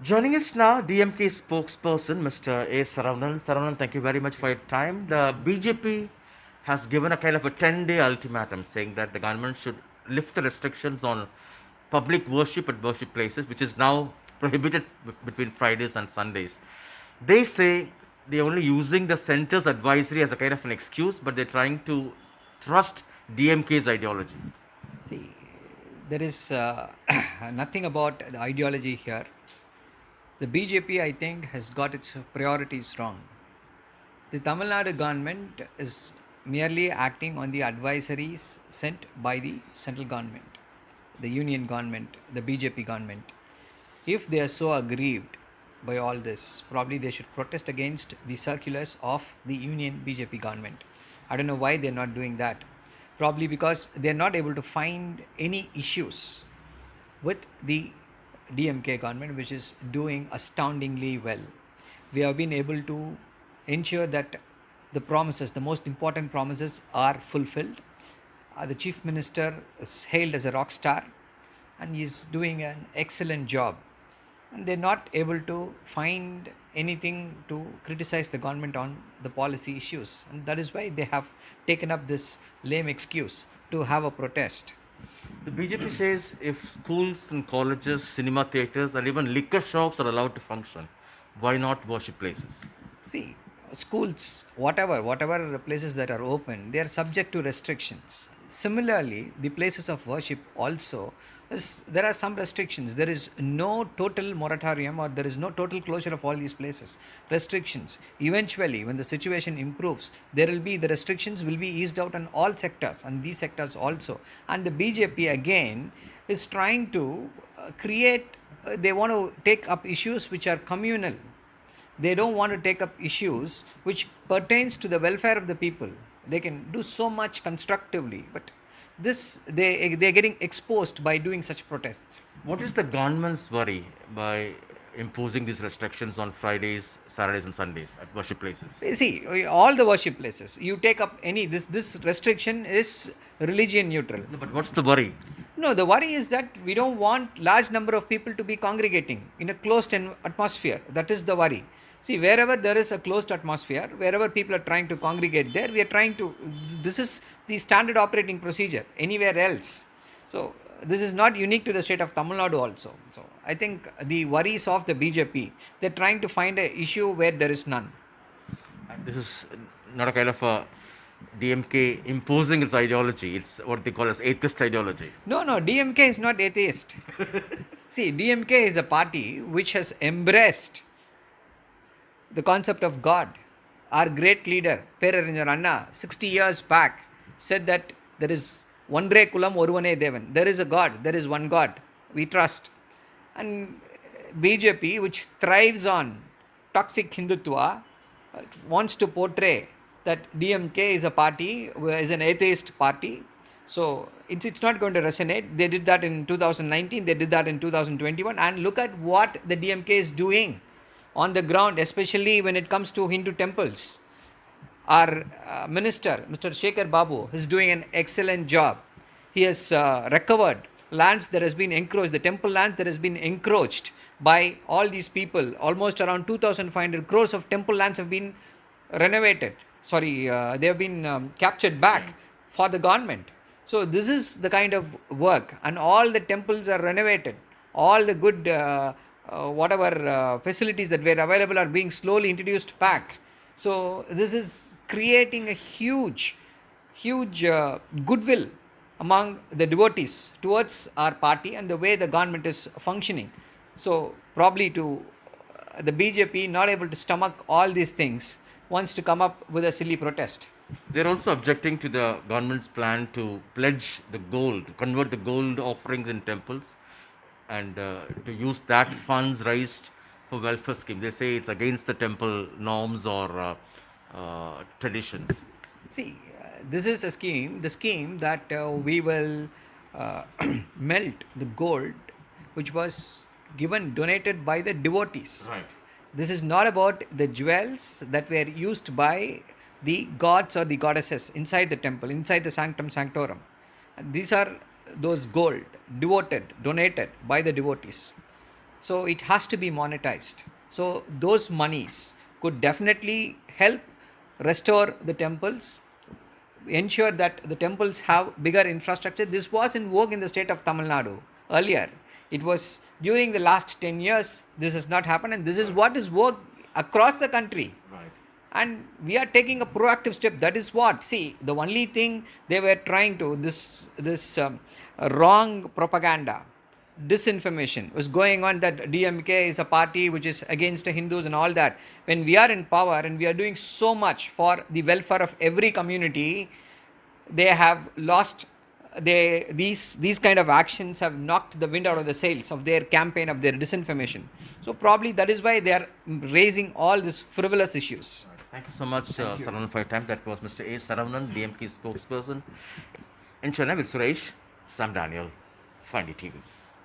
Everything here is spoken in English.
Joining us now, DMK spokesperson Mr. A. Saravanan. Saravanan, thank you very much for your time. The BJP has given a kind of a 10-day ultimatum saying that the government should lift the restrictions on public worship at worship places, which is now prohibited between Fridays and Sundays. They say they're only using the center's advisory as a kind of an excuse, but they're trying to thrust DMK's ideology. See, there is nothing about the ideology here. The BJP, I think, has got its priorities wrong. The Tamil Nadu government is merely acting on the advisories sent by the central government, the union government, the BJP government. If they are so aggrieved by all this, probably they should protest against the circulars of the union BJP government. I don't know why they're not doing that. Probably because they're not able to find any issues with the DMK government, which is doing astoundingly well. We have been able to ensure that the promises, the most important promises, are fulfilled. The chief minister is hailed as a rock star and is doing an excellent job. And they're not able to find anything to criticize the government on the policy issues. And that is why they have taken up this lame excuse to have a protest. The BJP says if schools and colleges, cinema theaters, and even liquor shops are allowed to function, why not worship places? See, schools, whatever places that are open, they are subject to restrictions. Similarly, the places of worship also, there are some restrictions. There is no total moratorium or there is no total closure of all these places. Restrictions. Eventually, when the situation improves, there will be the restrictions will be eased out on all sectors and these sectors also. And the BJP again is trying to create. They want to take up issues which are communal. They don't want to take up issues which pertains to the welfare of the people. They can do so much constructively, but this they're getting exposed by doing such protests. What is the government's worry by imposing these restrictions on Fridays, Saturdays, and Sundays at worship places? See, all the worship places, you take up any this restriction is religion neutral. No, but what's the worry? No, the worry is that we don't want large number of people to be congregating in a closed atmosphere. That is the worry. See, wherever there is a closed atmosphere, wherever people are trying to congregate there, we are trying to, this is the standard operating procedure anywhere else. So, this is not unique to the state of Tamil Nadu also. So, I think the worries of the BJP, they're trying to find an issue where there is none. And this is not a kind of a DMK imposing its ideology. It's what they call as atheist ideology. No, DMK is not atheist. See, DMK is a party which has embraced the concept of God. Our great leader, Perarinyar Anna, 60 years back, said that there is Vandre Kulam Oruvane Devan. There is a God, there is one God. We trust. And BJP, which thrives on toxic Hindutva, wants to portray that DMK is a party, is an atheist party. So it's not going to resonate. They did that in 2019, they did that in 2021. And look at what the DMK is doing on the ground, especially when it comes to Hindu temples. Our minister, Mr. Shekhar Babu, is doing an excellent job. He has recovered lands that has been encroached, the temple lands that has been encroached by all these people. Almost around 2,500 crores of temple lands have been renovated. They have been captured back for the government. So this is the kind of work, and all the temples are renovated. All the good whatever facilities that were available are being slowly introduced back. So this is creating a huge goodwill among the devotees towards our party and the way the government is functioning. So probably to the BJP not able to stomach all these things wants to come up with a silly protest. They're also objecting to the government's plan to pledge the gold, to convert the gold offerings in temples, and to use that funds raised for welfare scheme. They say it's against the temple norms or traditions. See, this is a scheme, the scheme that we will melt the gold which was donated by the devotees. Right. This is not about the jewels that were used by the gods or the goddesses inside the temple, inside the sanctum sanctorum. And these are those gold donated by the devotees. So it has to be monetized. So those monies could definitely help restore the temples, ensure that the temples have bigger infrastructure. This was in vogue in the state of Tamil Nadu earlier. It was during the last 10 years, this has not happened, and this is what is vogue across the country. Right. And we are taking a proactive step. That is what, see, the only thing they were trying to, this wrong propaganda, disinformation was going on, that DMK is a party which is against the Hindus and all that. When we are in power and we are doing so much for the welfare of every community, they have lost. These kind of actions have knocked the wind out of the sails of their campaign, of their disinformation. So probably that is why they are raising all these frivolous issues. Thank you so much, Saravanan, for your time. That was Mr. A. Saravanan, DMK spokesperson. In Chennai with Suresh, Sam Daniel, Fandi TV.